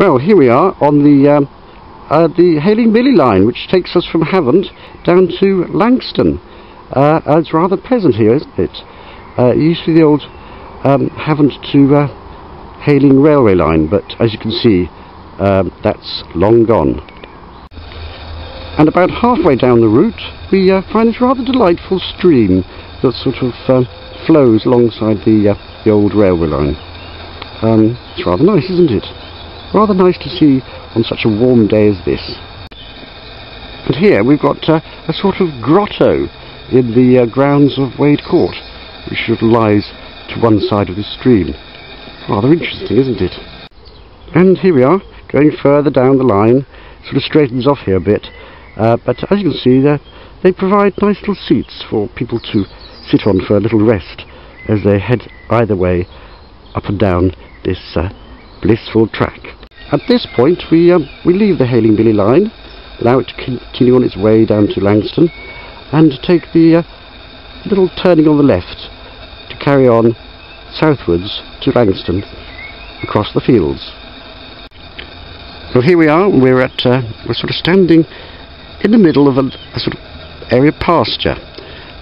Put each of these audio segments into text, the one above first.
Well, here we are on the Hailing Billy line, which takes us from Havant down to Langstone. It's rather pleasant here, isn't it? It used to be the old Havant to Hailing railway line, but as you can see, that's long gone. And about halfway down the route, we find this rather delightful stream that sort of flows alongside the old railway line. It's rather nice, isn't it? Rather nice to see on such a warm day as this. And here we've got a sort of grotto in the grounds of Wade Court, which sort of lies to one side of the stream. Rather interesting, isn't it? And here we are, going further down the line. Sort of straightens off here a bit, but as you can see, they provide nice little seats for people to sit on for a little rest as they head either way up and down this blissful track. At this point we leave the Hailing Billy line, allow it to continue on its way down to Langstone, and take the little turning on the left to carry on southwards to Langstone across the fields. Well, here we are. We're sort of standing in the middle of a sort of area of pasture,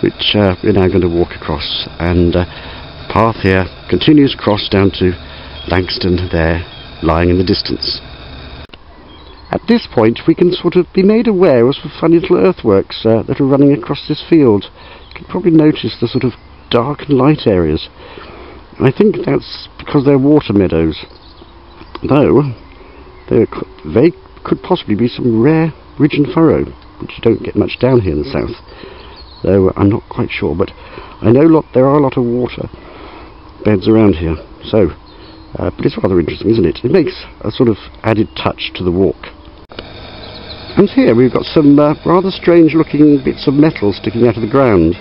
which we're now going to walk across, and the path here continues across down to Langstone there, lying in the distance. At this point we can sort of be made aware of some funny little earthworks that are running across this field. You can probably notice the sort of dark and light areas. I think that's because they're water meadows, though they could possibly be some rare ridge and furrow, which you don't get much down here in the south, though I'm not quite sure, but I know there are a lot of water beds around here, so but it's rather interesting, isn't it? It makes a sort of added touch to the walk. And here we've got some rather strange looking bits of metal sticking out of the ground.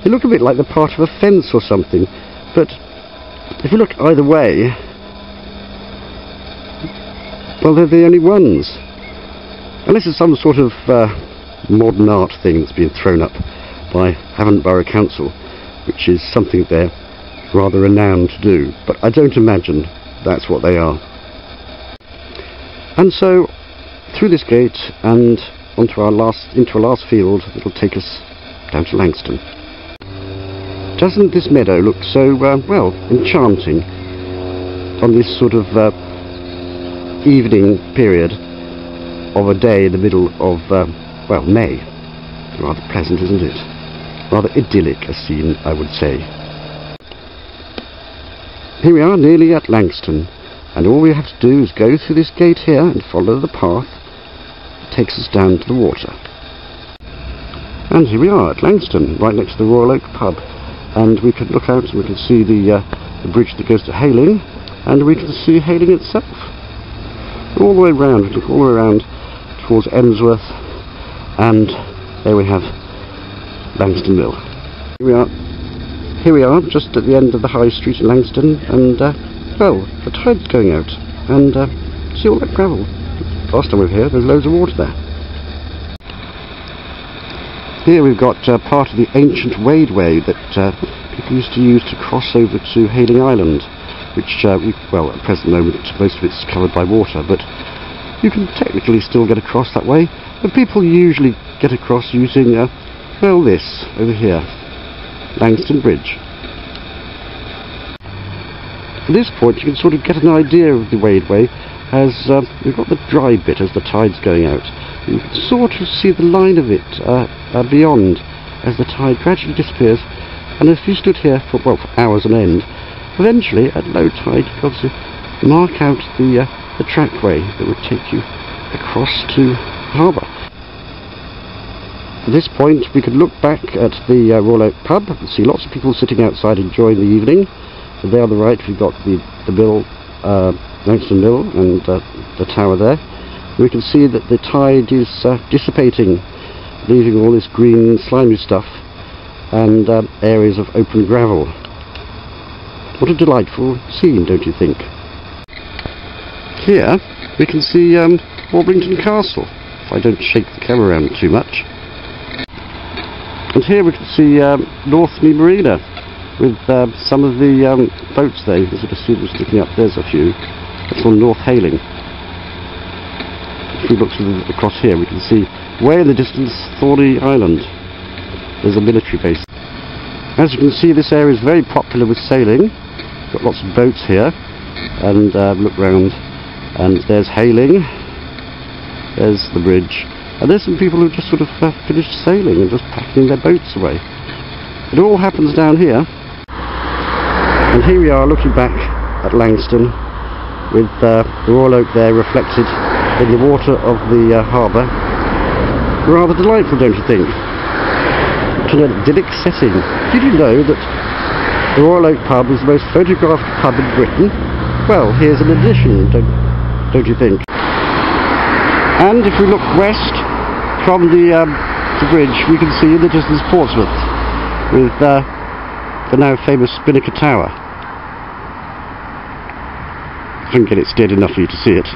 They look a bit like the part of a fence or something, but if you look either way, well, they're the only ones. Unless it's some sort of modern art thing that's been thrown up by Havant Borough Council, which is something they're rather renowned to do, but I don't imagine that's what they are. And so through this gate and into our last field, it'll take us down to Langstone. Doesn't this meadow look so well, enchanting on this sort of evening period of a day in the middle of well, May? Rather pleasant, isn't it? Rather idyllic a scene, I would say. Here we are, nearly at Langstone, and all we have to do is go through this gate here and follow the path that takes us down to the water. And here we are at Langstone, right next to the Royal Oak pub, and we can look out and we can see the bridge that goes to Hailing, and we can see Hailing itself. All the way round, we look all the way around towards Emsworth, and there we have Langstone Mill. Here we are, just at the end of the High Street in Langstone, and well, the tide's going out, and see all that gravel. Last time we were here, there's loads of water there. Here we've got part of the ancient wadeway that people used to use to cross over to Hailing Island, which, well, at the present moment, most of it's covered by water, but you can technically still get across that way, but people usually get across using, well, this over here. Langstone Bridge. At this point you can sort of get an idea of the wadeway as we've got the dry bit as the tide's going out. You can sort of see the line of it beyond as the tide gradually disappears, and if you stood here for, well, for hours on end, eventually at low tide you've got to mark out the trackway that would take you across to the harbour. At this point we could look back at the Royal Oak pub and see lots of people sitting outside enjoying the evening. And there on the right we've got the mill, Langstone Mill, and the tower there. We can see that the tide is dissipating, leaving all this green slimy stuff and areas of open gravel. What a delightful scene, don't you think? Here we can see Warblington Castle, if I don't shake the camera around too much. And here we can see Northney Marina with some of the boats there. You can sort of see them sticking up. There's a few. That's on North Hayling. If we look across here, we can see way in the distance Thorney Island. There's a military base. As you can see, this area is very popular with sailing. Got lots of boats here, and look round, and there's Hayling. There's the bridge, and there's some people who just sort of finished sailing and just packing their boats away. It all happens down here. And here we are looking back at Langstone with the Royal Oak there reflected in the water of the harbour. Rather delightful, don't you think? What an idyllic setting. Did you know that the Royal Oak pub is the most photographed pub in Britain? Well, here's an addition, don't you think? And if we look west from the bridge, we can see in the distance Portsmouth with the now famous Spinnaker Tower. I can get it steered enough for you to see it.